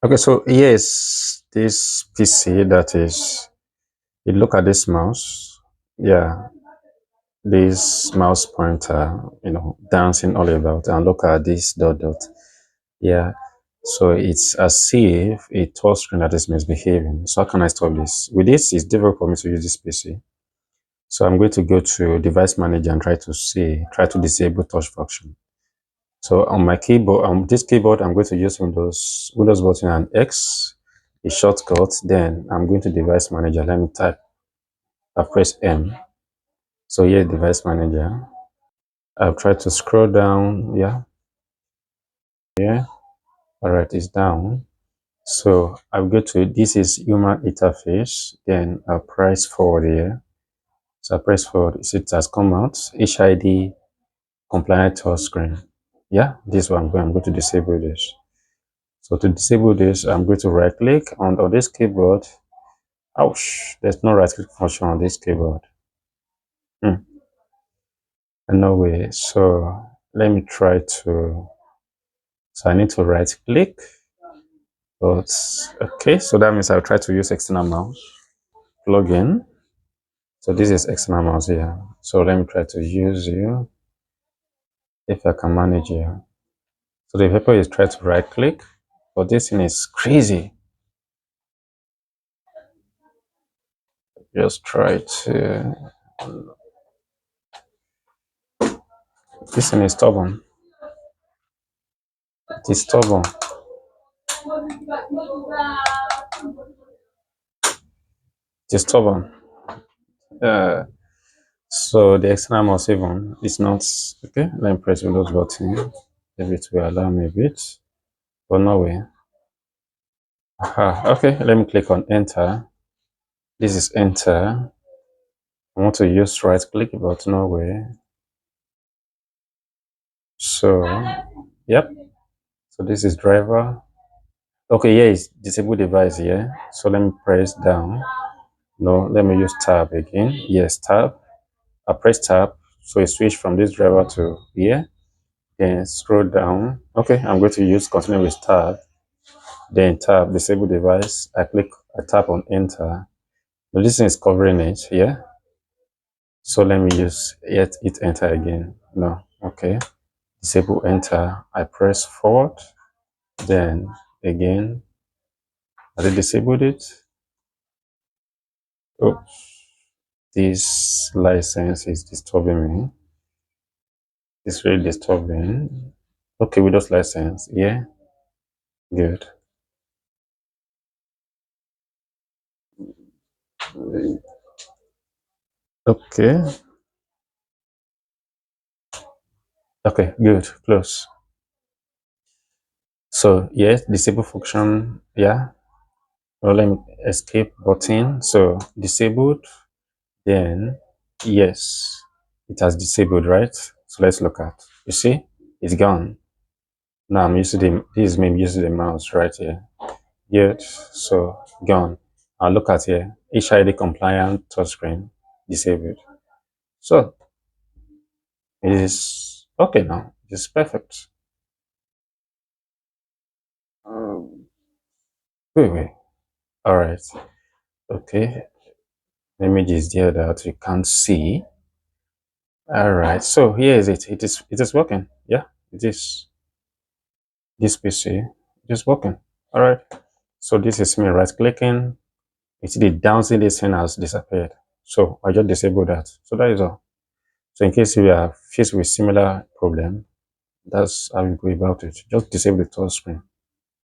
Okay, so yes, this PC that is, you look at this mouse, yeah, this mouse pointer, dancing all about, and look at this dot dot, yeah. So it's as if a touch screen that is misbehaving. So how can I stop this? With this, it's difficult for me to use this PC. So I'm going to go to Device Manager and try to disable touch function. So on my keyboard, on this keyboard, I'm going to use Windows button and X, a shortcut. Then I'm going to Device Manager. Let me type. I press M. So here, Device Manager. I've tried to scroll down. Yeah, yeah. All right, it's down. So I'll go to this is human interface. Then I'll press forward here. So I press forward. It has come out. HID compliant touch screen. Yeah, this one I'm going to disable this. So to disable this, I'm going to right click on this keyboard. Ouch, there's no right click function on this keyboard. No way. So let me try to, so I need to right click, but okay. So that means I'll try to use external mouse, plug in. So this is external mouse here. So let me try to use you if I can manage you. So the paper is try to right click, but this thing is crazy. Just try to, this thing is stubborn. It is stubborn. It is stubborn. Uh, so the external mouse even is not okay. Let me press Windows button. If it will allow me a bit, but no way. Aha, okay, let me click on enter. This is enter. I want to use right click, but no way. So, yep. So this is driver. Okay, yeah, it's disable device here. So let me press down. No, let me use tab again. Yes, tab. I press tab. So it switched from this driver to here. Then scroll down. Okay, I'm going to use continue with tab. Then tab disable device. I tap on enter. Now this thing is covering it. Yeah. So let me use it enter again. No. Okay. Disable enter. I press forward. Then again. I disabled it. Oh, this license is disturbing me. It's really disturbing. Okay, Windows license. Yeah. Good. Okay. Okay, good. Close. So yes, disable function. Yeah. Well, let me escape button. So disabled. Then yes, it has disabled, right? So let's look at. You see, it's gone. Now I'm using this is me using the mouse right here. Good. So gone. I'll look at here. HID compliant touchscreen disabled. So it is okay now. It's perfect. Um, wait. All right. Okay. The image is there that you can't see. All right. So here is it. It is working. Yeah. It is. This PC is working. All right. So this is me right clicking. You see the downside this thing has disappeared. So I just disable that. So that is all. So in case you are faced with similar problem, that's how you go about it. Just disable the touch screen.